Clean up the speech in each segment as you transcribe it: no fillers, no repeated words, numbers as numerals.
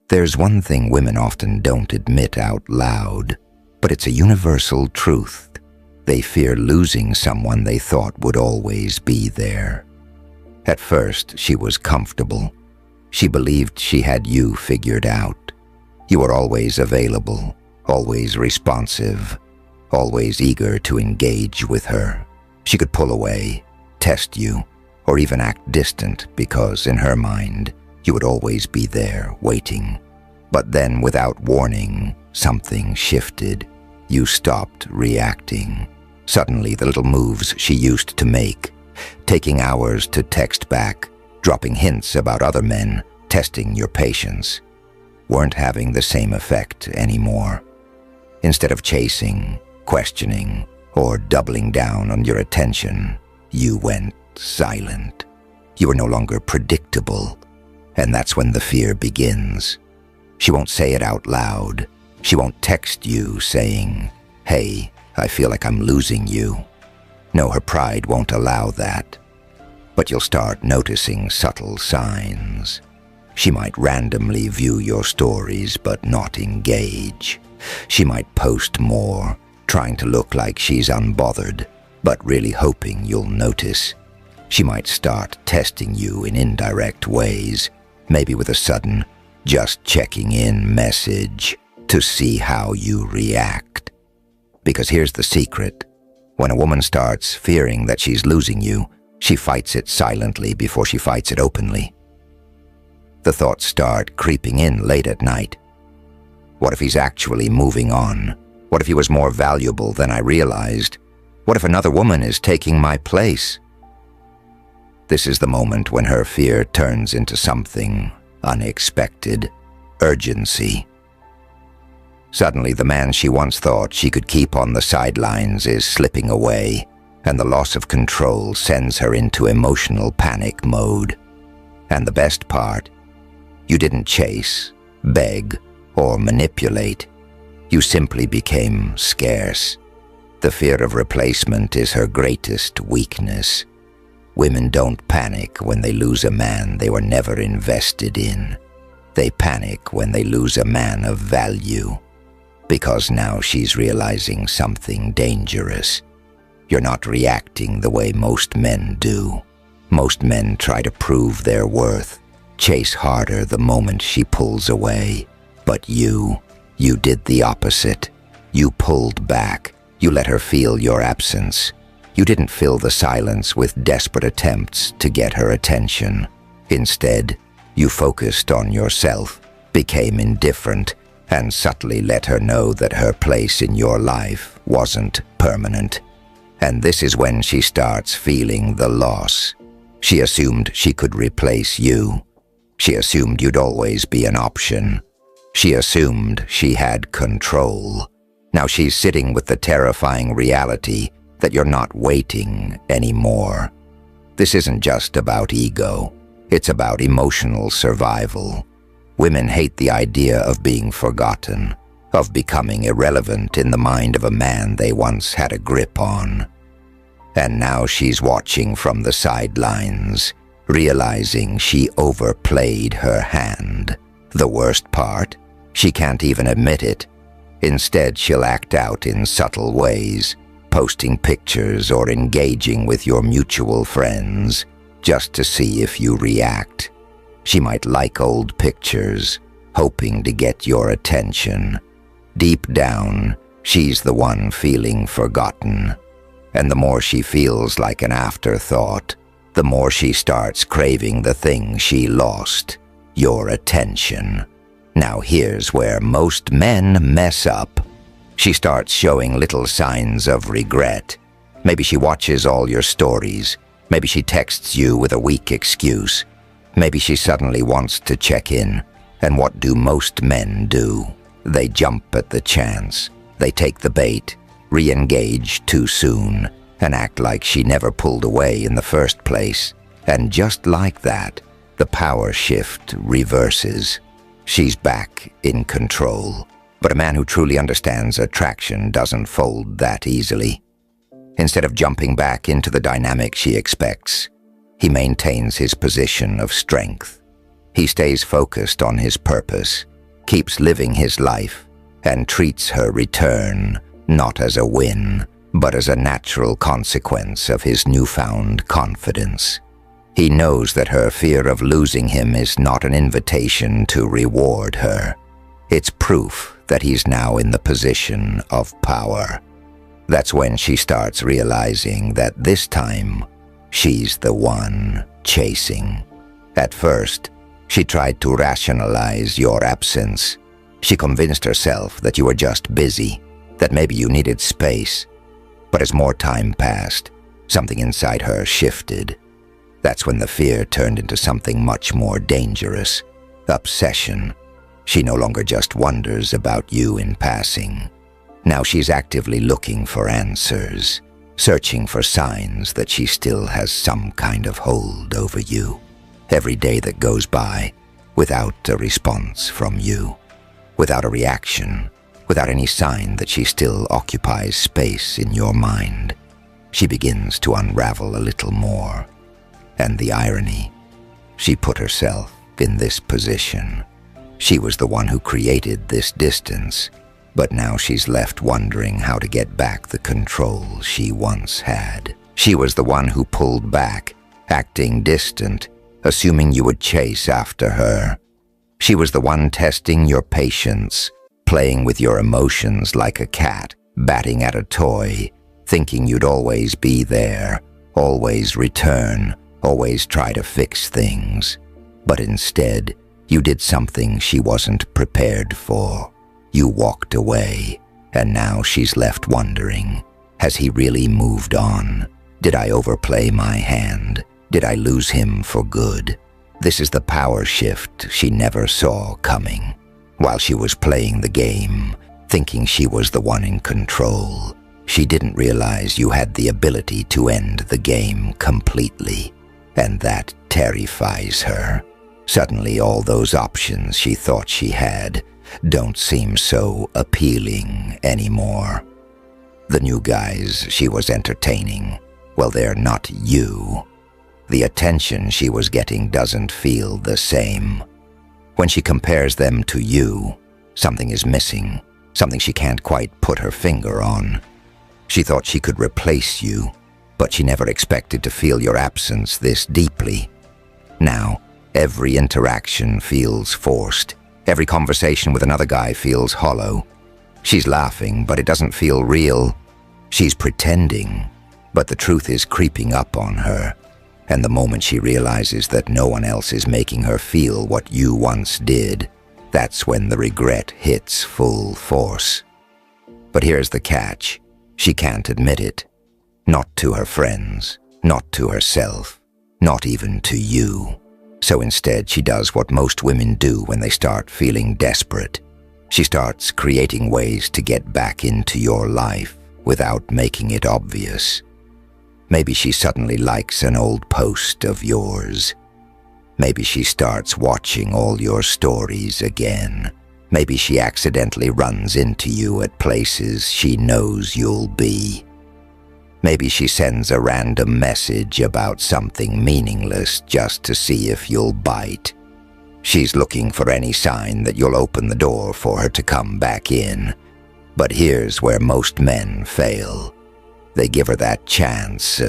There's one thing women often don't admit out loud, but it's a universal truth. They fear losing someone they thought would always be there. At first, she was comfortable. She believed she had you figured out. You were always available, always responsive, always eager to engage with her. She could pull away, test you, or even act distant because, in her mind, you would always be there, waiting. But then, without warning, something shifted. You stopped reacting. Suddenly, the little moves she used to make, taking hours to text back, dropping hints about other men, testing your patience, weren't having the same effect anymore. Instead of chasing, questioning, or doubling down on your attention, you went silent. You were no longer predictable, and that's when the fear begins. She won't say it out loud. She won't text you saying, "Hey, I feel like I'm losing you." No, her pride won't allow that. But you'll start noticing subtle signs. She might randomly view your stories but not engage. She might post more, trying to look like she's unbothered, but really hoping you'll notice. She might start testing you in indirect ways, maybe with a sudden, just checking in message to see how you react. Because here's the secret. When a woman starts fearing that she's losing you, she fights it silently before she fights it openly. The thoughts start creeping in late at night. What if he's actually moving on? What if he was more valuable than I realized? What if another woman is taking my place? This is the moment when her fear turns into something unexpected: urgency. Suddenly, the man she once thought she could keep on the sidelines is slipping away, and the loss of control sends her into emotional panic mode. And the best part, you didn't chase, beg, or manipulate. You simply became scarce. The fear of replacement is her greatest weakness. Women don't panic when they lose a man they were never invested in. They panic when they lose a man of value. Because now she's realizing something dangerous. You're not reacting the way most men do. Most men try to prove their worth, chase harder the moment she pulls away. But you did the opposite. You pulled back. You let her feel your absence. You didn't fill the silence with desperate attempts to get her attention. Instead, you focused on yourself, became indifferent, and subtly let her know that her place in your life wasn't permanent. And this is when she starts feeling the loss. She assumed she could replace you. She assumed you'd always be an option. She assumed she had control. Now she's sitting with the terrifying reality that you're not waiting anymore. This isn't just about ego. It's about emotional survival. Women hate the idea of being forgotten, of becoming irrelevant in the mind of a man they once had a grip on. And now she's watching from the sidelines, realizing she overplayed her hand. The worst part? She can't even admit it. Instead, she'll act out in subtle ways, posting pictures or engaging with your mutual friends, just to see if you react. She might like old pictures, hoping to get your attention. Deep down, she's the one feeling forgotten. And the more she feels like an afterthought, the more she starts craving the thing she lost: your attention. Now here's where most men mess up. She starts showing little signs of regret. Maybe she watches all your stories. Maybe she texts you with a weak excuse. Maybe she suddenly wants to check in. And what do most men do? They jump at the chance. They take the bait, re-engage too soon, and act like she never pulled away in the first place. And just like that, the power shift reverses. She's back in control. But a man who truly understands attraction doesn't fold that easily. Instead of jumping back into the dynamic she expects, he maintains his position of strength. He stays focused on his purpose, keeps living his life, and treats her return not as a win, but as a natural consequence of his newfound confidence. He knows that her fear of losing him is not an invitation to reward her. It's proof that he's now in the position of power. That's when she starts realizing that this time, she's the one chasing. At first, she tried to rationalize your absence. She convinced herself that you were just busy, that maybe you needed space. But as more time passed, something inside her shifted. That's when the fear turned into something much more dangerous. Obsession. She no longer just wonders about you in passing. Now she's actively looking for answers, searching for signs that she still has some kind of hold over you. Every day that goes by, without a response from you, without a reaction, without any sign that she still occupies space in your mind, she begins to unravel a little more. And the irony, she put herself in this position. She was the one who created this distance, but now she's left wondering how to get back the control she once had. She was the one who pulled back, acting distant, assuming you would chase after her. She was the one testing your patience, playing with your emotions like a cat, batting at a toy, thinking you'd always be there, always return, always try to fix things. But instead, you did something she wasn't prepared for. You walked away, and now she's left wondering, has he really moved on? Did I overplay my hand? Did I lose him for good? This is the power shift she never saw coming. While she was playing the game, thinking she was the one in control, she didn't realize you had the ability to end the game completely, and that terrifies her. Suddenly all those options she thought she had don't seem so appealing anymore. The new guys she was entertaining, well, they're not you. The attention she was getting doesn't feel the same. When she compares them to you, something is missing, something she can't quite put her finger on. She thought she could replace you, but she never expected to feel your absence this deeply. Now, every interaction feels forced. Every conversation with another guy feels hollow. She's laughing, but it doesn't feel real. She's pretending, but the truth is creeping up on her. And the moment she realizes that no one else is making her feel what you once did, that's when the regret hits full force. But here's the catch. She can't admit it. Not to her friends, not to herself, not even to you. So instead, she does what most women do when they start feeling desperate. She starts creating ways to get back into your life without making it obvious. Maybe she suddenly likes an old post of yours. Maybe she starts watching all your stories again. Maybe she accidentally runs into you at places she knows you'll be. Maybe she sends a random message about something meaningless just to see if you'll bite. She's looking for any sign that you'll open the door for her to come back in. But here's where most men fail. They give her that chance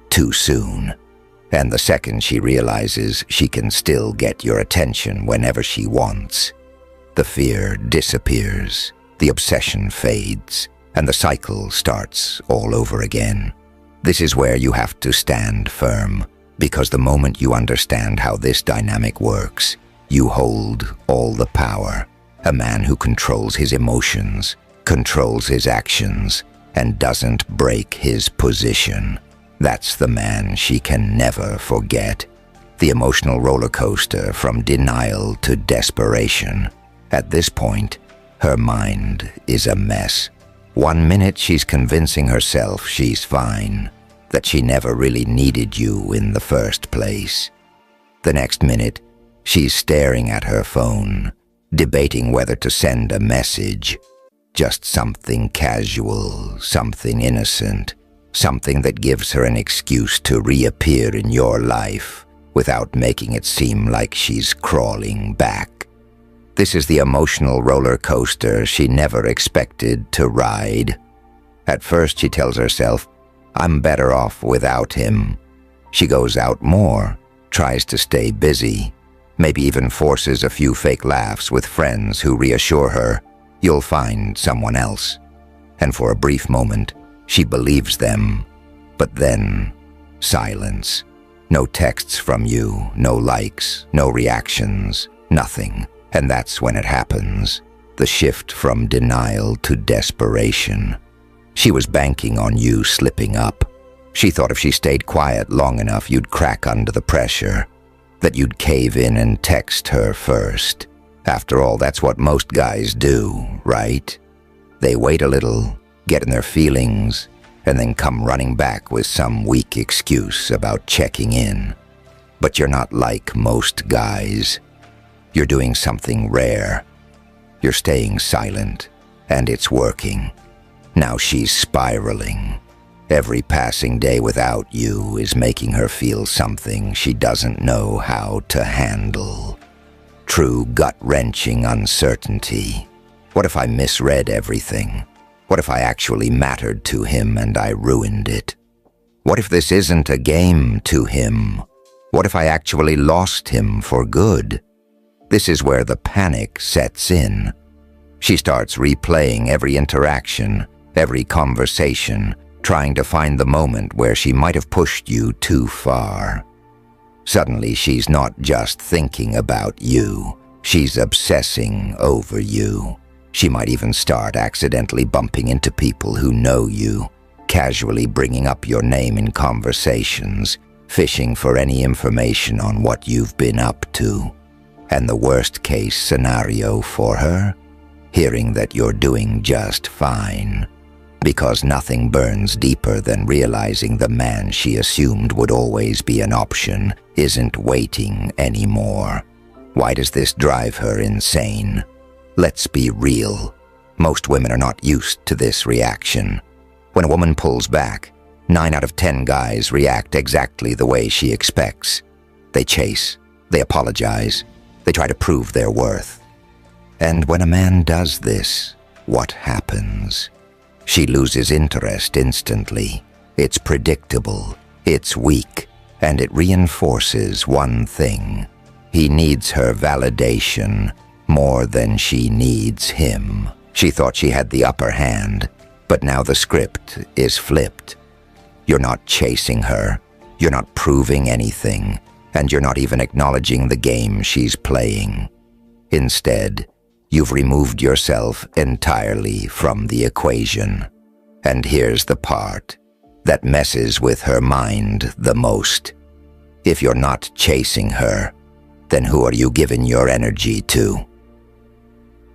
too soon. And the second she realizes she can still get your attention whenever she wants, the fear disappears, the obsession fades, and the cycle starts all over again. This is where you have to stand firm, because the moment you understand how this dynamic works, you hold all the power. A man who controls his emotions, controls his actions, and doesn't break his position. That's the man she can never forget. The emotional roller coaster from denial to desperation. At this point, her mind is a mess. 1 minute she's convincing herself she's fine, that she never really needed you in the first place. The next minute, she's staring at her phone, debating whether to send a message. Just something casual, something innocent, something that gives her an excuse to reappear in your life without making it seem like she's crawling back. This is the emotional roller coaster she never expected to ride. At first she tells herself, "I'm better off without him." She goes out more, tries to stay busy, maybe even forces a few fake laughs with friends who reassure her, "You'll find someone else." And for a brief moment, she believes them. But then, silence. No texts from you, no likes, no reactions, nothing. And that's when it happens. The shift from denial to desperation. She was banking on you slipping up. She thought if she stayed quiet long enough, you'd crack under the pressure, that you'd cave in and text her first. After all, that's what most guys do, right? They wait a little, get in their feelings, and then come running back with some weak excuse about checking in. But you're not like most guys. You're doing something rare. You're staying silent, and it's working. Now she's spiraling. Every passing day without you is making her feel something she doesn't know how to handle. True gut-wrenching uncertainty. What if I misread everything? What if I actually mattered to him and I ruined it? What if this isn't a game to him? What if I actually lost him for good? This is where the panic sets in. She starts replaying every interaction, every conversation, trying to find the moment where she might have pushed you too far. Suddenly, she's not just thinking about you, she's obsessing over you. She might even start accidentally bumping into people who know you, casually bringing up your name in conversations, fishing for any information on what you've been up to. And the worst-case scenario for her? Hearing that you're doing just fine. Because nothing burns deeper than realizing the man she assumed would always be an option isn't waiting anymore. Why does this drive her insane? Let's be real. Most women are not used to this reaction. When a woman pulls back, 9 out of 10 guys react exactly the way she expects. They chase, they apologize, they try to prove their worth. And when a man does this, what happens? She loses interest instantly. It's predictable, it's weak, and it reinforces one thing. He needs her validation more than she needs him. She thought she had the upper hand, but now the script is flipped. You're not chasing her, you're not proving anything, and you're not even acknowledging the game she's playing. Instead, you've removed yourself entirely from the equation. And here's the part that messes with her mind the most. If you're not chasing her, then who are you giving your energy to?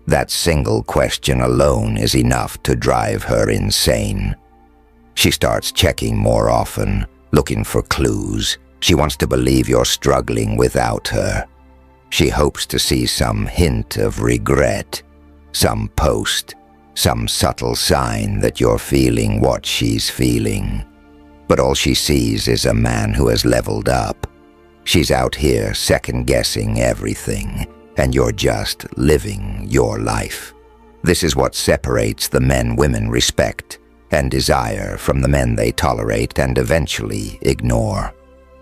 That single question alone is enough to drive her insane. She starts checking more often, looking for clues. She wants to believe you're struggling without her. She hopes to see some hint of regret, some post, some subtle sign that you're feeling what she's feeling. But all she sees is a man who has leveled up. She's out here second-guessing everything, and you're just living your life. This is what separates the men women respect and desire from the men they tolerate and eventually ignore.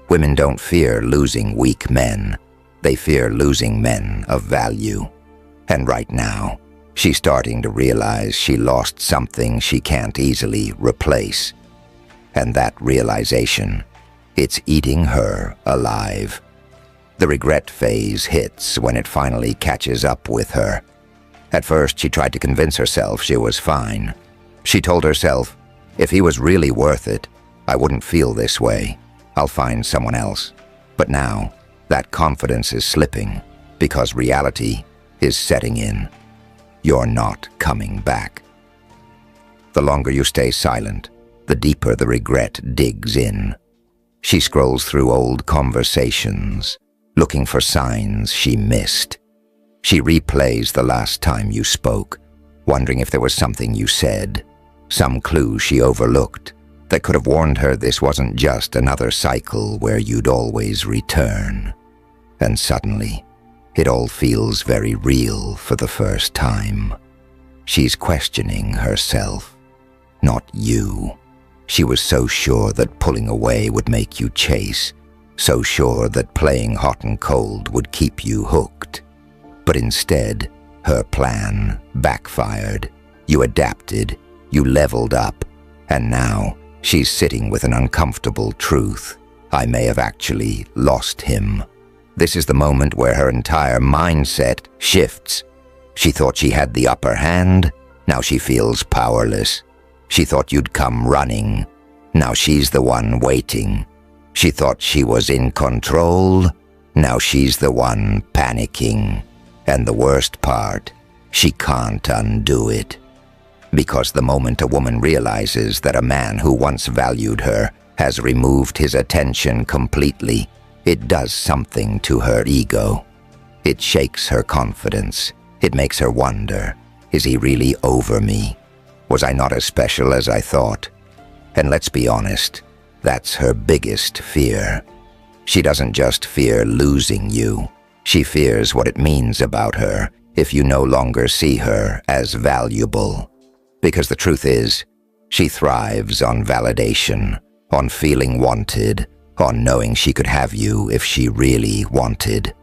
Women don't fear losing weak men. They fear losing men of value. And right now, she's starting to realize she lost something she can't easily replace. And that realization, it's eating her alive. The regret phase hits when it finally catches up with her. At first, she tried to convince herself she was fine. She told herself, if he was really worth it, I wouldn't feel this way. I'll find someone else. But now, that confidence is slipping because reality is setting in. You're not coming back. The longer you stay silent, the deeper the regret digs in. She scrolls through old conversations, looking for signs she missed. She replays the last time you spoke, wondering if there was something you said, some clue she overlooked that could have warned her this wasn't just another cycle where you'd always return. And suddenly, It all feels very real for the first time. She's questioning herself, not you. She was so sure that pulling away would make you chase, so sure that playing hot and cold would keep you hooked. But instead, her plan backfired. You adapted, you leveled up, and now she's sitting with an uncomfortable truth. I may have actually lost him. This is the moment where her entire mindset shifts. She thought she had the upper hand, now she feels powerless. She thought you'd come running, now she's the one waiting. She thought she was in control, now she's the one panicking. And the worst part, she can't undo it. Because the moment a woman realizes that a man who once valued her has removed his attention completely, it does something to her ego. It shakes her confidence. It makes her wonder, is he really over me? Was I not as special as I thought? And let's be honest, that's her biggest fear. She doesn't just fear losing you. She fears what it means about her if you no longer see her as valuable. Because the truth is, she thrives on validation, on feeling wanted, on knowing she could have you if she really wanted.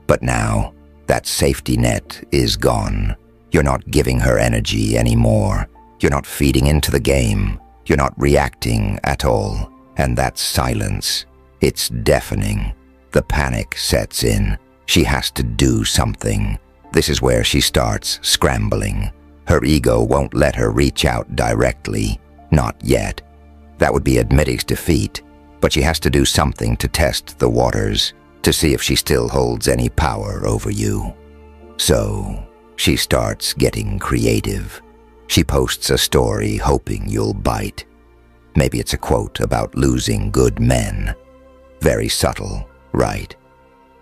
But now, that safety net is gone. You're not giving her energy anymore. You're not feeding into the game. You're not reacting at all. And that silence, it's deafening. The panic sets in. She has to do something. This is where she starts scrambling. Her ego won't let her reach out directly. Not yet. That would be admitting defeat. But she has to do something to test the waters, to see if she still holds any power over you. So, she starts getting creative. She posts a story hoping you'll bite. Maybe it's a quote about losing good men. Very subtle, right?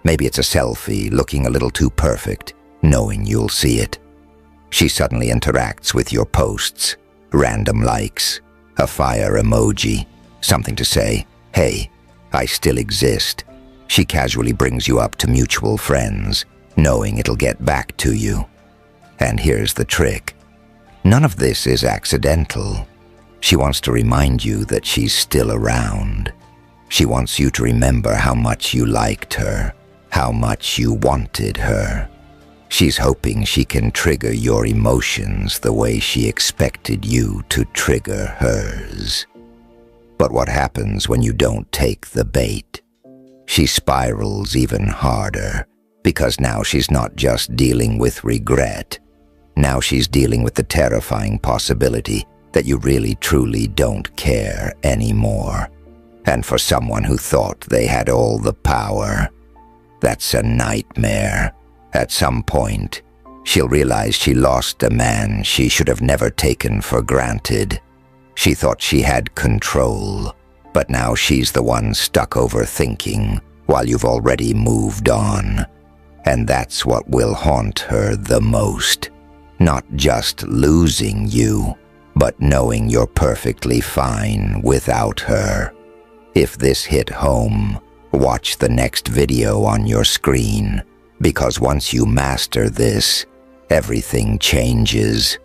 Maybe it's a selfie looking a little too perfect, knowing you'll see it. She suddenly interacts with your posts, random likes, a fire emoji, something to say, hey, I still exist. She casually brings you up to mutual friends, knowing it'll get back to you. And here's the trick. None of this is accidental. She wants to remind you that she's still around. She wants you to remember how much you liked her, how much you wanted her. She's hoping she can trigger your emotions the way she expected you to trigger hers. But what happens when you don't take the bait? She spirals even harder, because now she's not just dealing with regret. Now she's dealing with the terrifying possibility that you really truly don't care anymore. And for someone who thought they had all the power, that's a nightmare. At some point, she'll realize she lost a man she should have never taken for granted. She thought she had control, but now she's the one stuck overthinking while you've already moved on. And that's what will haunt her the most. Not just losing you, but knowing you're perfectly fine without her. If this hit home, watch the next video on your screen, because once you master this, everything changes.